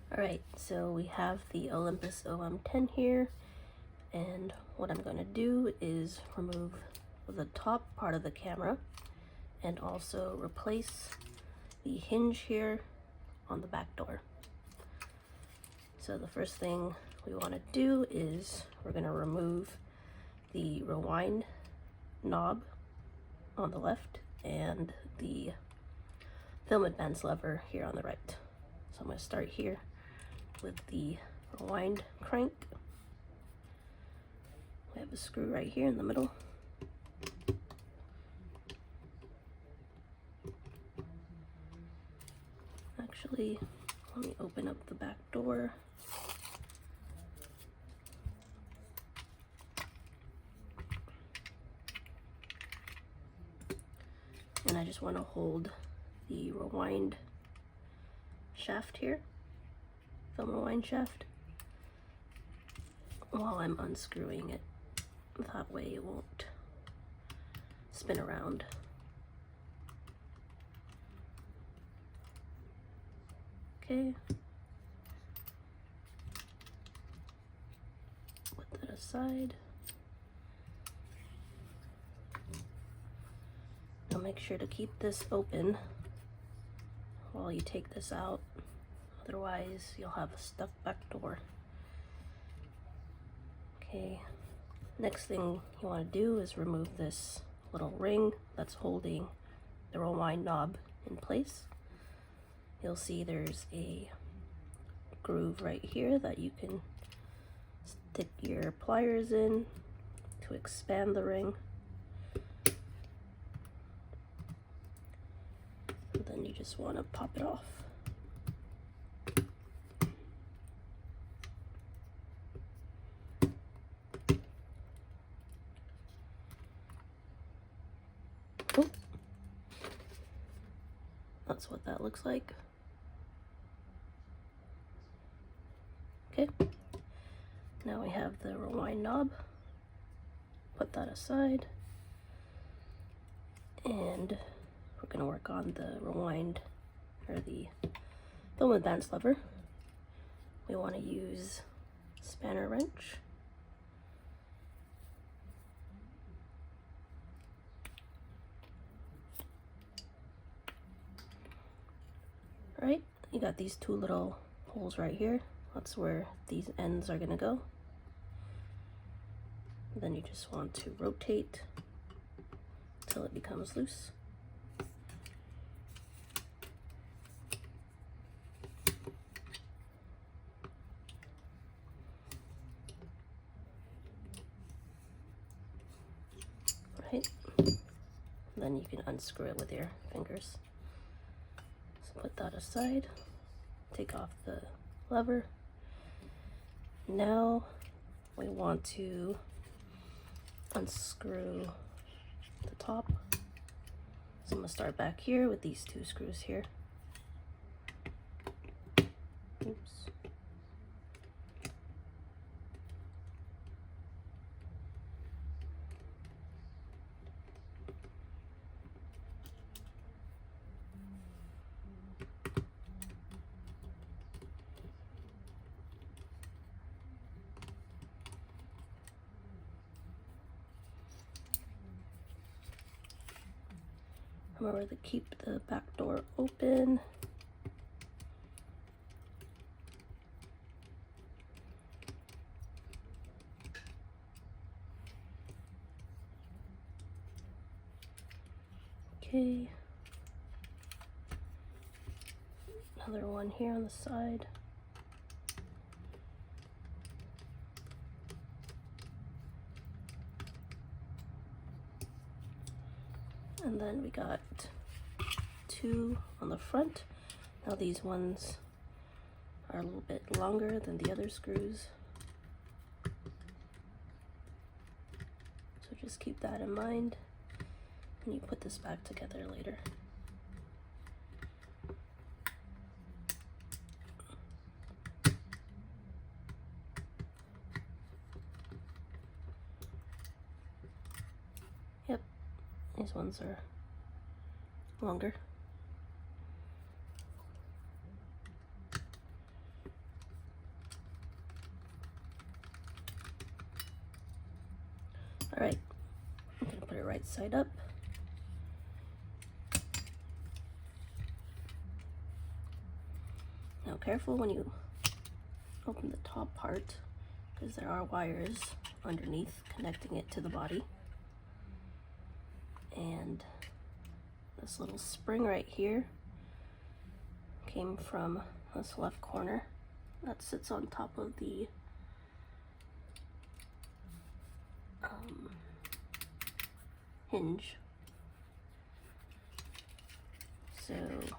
Alright, so we have the Olympus OM10 here, and what I'm going to do is remove the top part of the camera and also replace the hinge here on the back door. So the first thing we want to do is we're going to remove the rewind knob on the left and the film advance lever here on the right. So I'm going to start here with the rewind crank. We have a screw right here in the middle. Actually, let me open up the back door. And I just want to hold the rewind shaft here, film rewind shaft, while I'm unscrewing it. That way it won't spin around. Okay. Put that aside. Now make sure to keep this open while you take this out. Otherwise, you'll have a stuck back door. Okay. Next thing you want to do is remove this little ring that's holding the rewind knob in place. You'll see there's a groove right here that you can stick your pliers in to expand the ring. And then you just want to pop it off. Oh. That's what that looks like. Okay, now we have the rewind knob. Put that aside, and we're going to work on the rewind, or the film advance lever. We want to use spanner wrench. Right, you got these two little holes right here. That's where these ends are going to go. Then you just want to rotate until it becomes loose. Right, and then you can unscrew it with your fingers. So put that aside, take off the lever. Now we want to unscrew the top. So I'm going to start back here with these two screws here. Oops. Remember to keep the back door open. Okay. Another one here on the side. And then we got two on the front. Now these ones are a little bit longer than the other screws. So just keep that in mind when you put this back together later. Yep, these ones are longer. Alright, I'm going to put it right side up. Now careful when you open the top part, because there are wires underneath connecting it to the body. And this little spring right here came from this left corner that sits on top of the hinge. So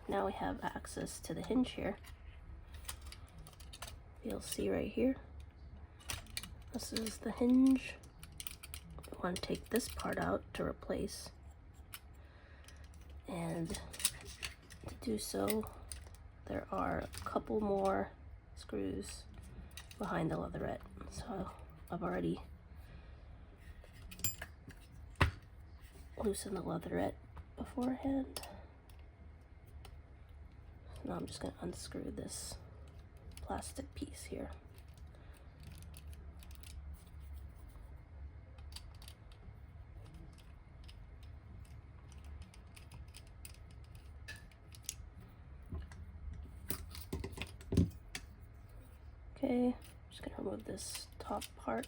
now we have access to the hinge here. You'll see right here, this is the hinge. We want to take this part out to replace, and to do so there are a couple more screws behind the leatherette. So I've already loosened the leatherette beforehand. So now I'm just going to unscrew this plastic piece here. Okay, just gonna remove this top part,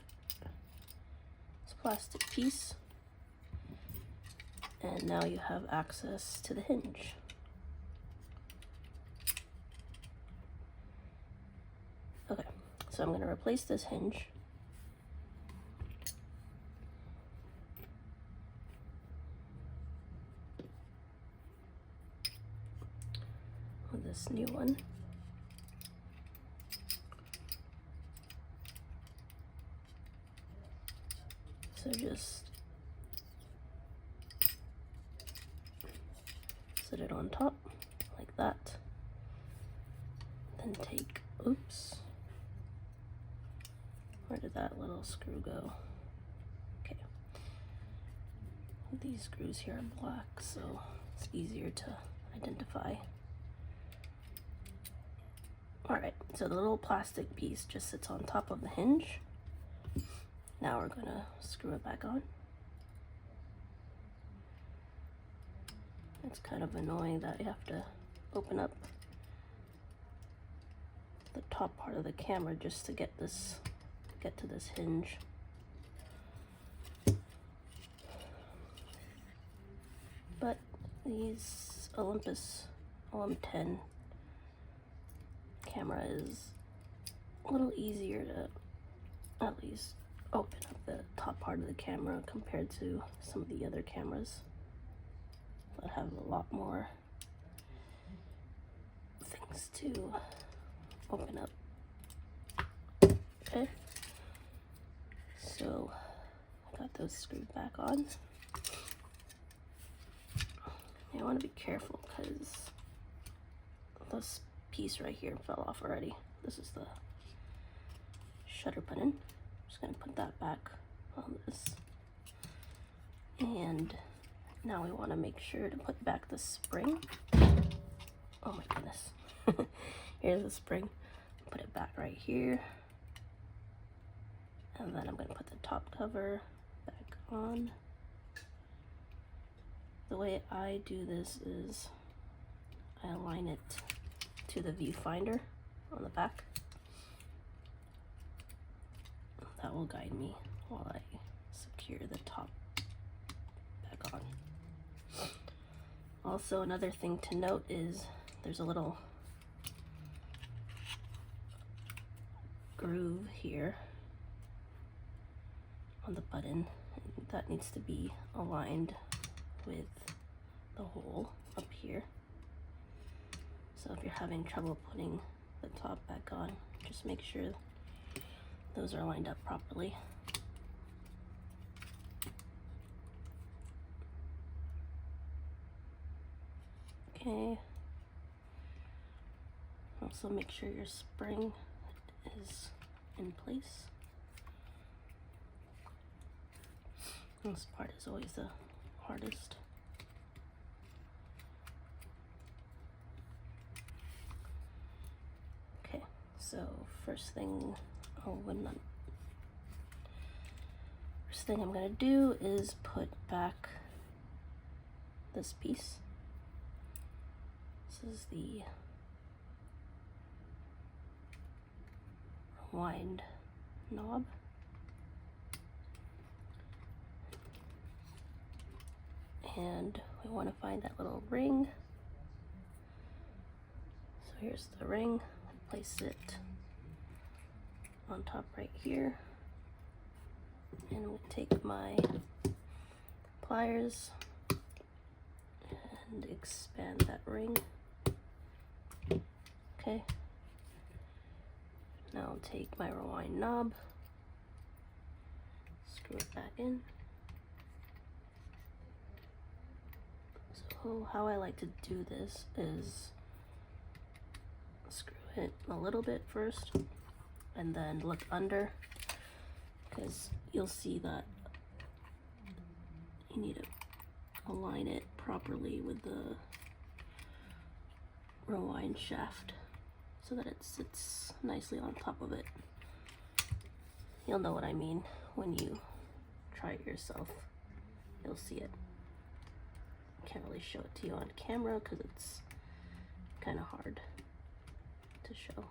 this plastic piece, and now you have access to the hinge. Okay, so I'm gonna replace this hinge. With this new one. So just sit it on top like that. Then take, oops, where did that little screw go? Okay, these screws here are black, so it's easier to identify. Alright, so the little plastic piece just sits on top of the hinge. Now we're gonna screw it back on. It's kind of annoying that you have to open up the top part of the camera just to get to this hinge. But these Olympus OM10 camera is a little easier to at least open up the top part of the camera compared to some of the other cameras that have a lot more things to open up. Okay, so I got those screwed back on. I want to be careful because this piece right here fell off already. This is the shutter button. Just gonna put that back on this, and now we want to make sure to put back the spring. Oh my goodness. Here's the spring. Put it back right here, and then I'm gonna put the top cover back on. The way I do this is I align it to the viewfinder on the back. That will guide me while I secure the top back on. Also, another thing to note is there's a little groove here on the button that needs to be aligned with the hole up here. So if you're having trouble putting the top back on, just make sure those are lined up properly. Okay. Also make sure your spring is in place. This part is always the hardest. Okay, so first thing thing I'm going to do is put back this piece. This is the rewind knob. And we want to find that little ring. So here's the ring. Place it on top right here. And we'll take my pliers and expand that ring. Okay. Now I'll take my rewind knob, screw it back in. So how I like to do this is screw it a little bit first and then look under, because you'll see that you need to align it properly with the rewind shaft so that it sits nicely on top of it. You'll know what I mean when you try it yourself. You'll see it. Can't really show it to you on camera because it's kind of hard to show.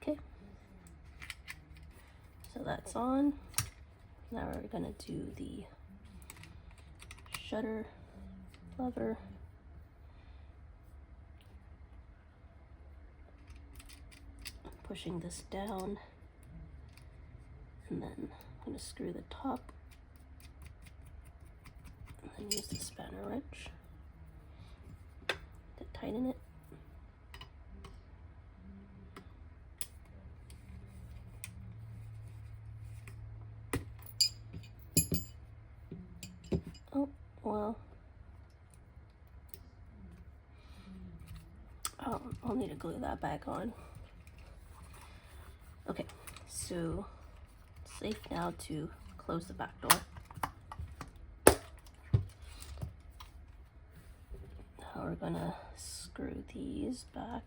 Okay, so that's on. Now we're gonna do the shutter lever. Pushing this down, and then I'm going to screw the top, and then use the spanner wrench to tighten it. Oh, well, I'll need to glue that back on. Okay, so it's safe now to close the back door. Now we're gonna screw these back.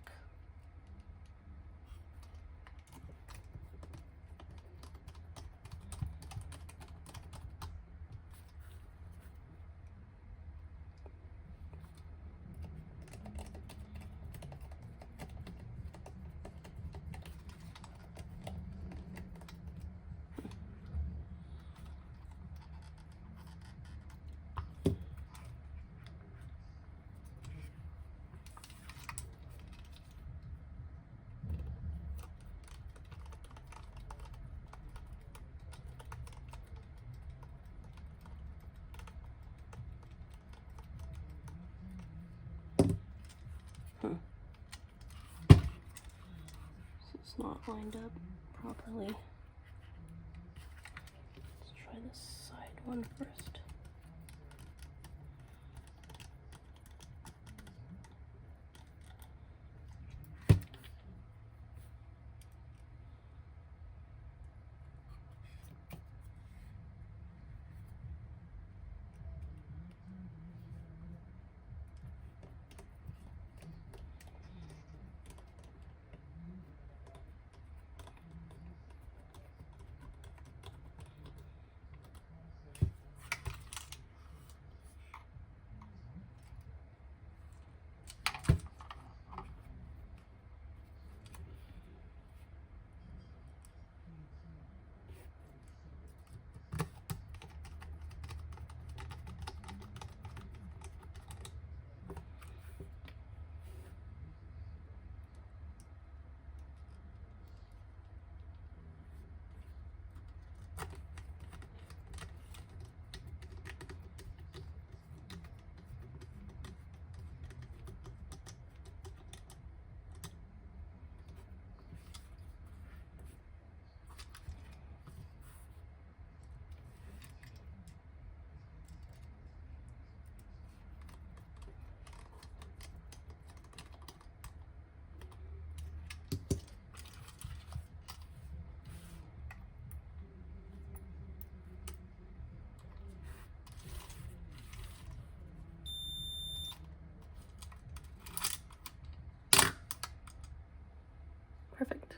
It's not lined up properly. Let's try this side one first. Perfect.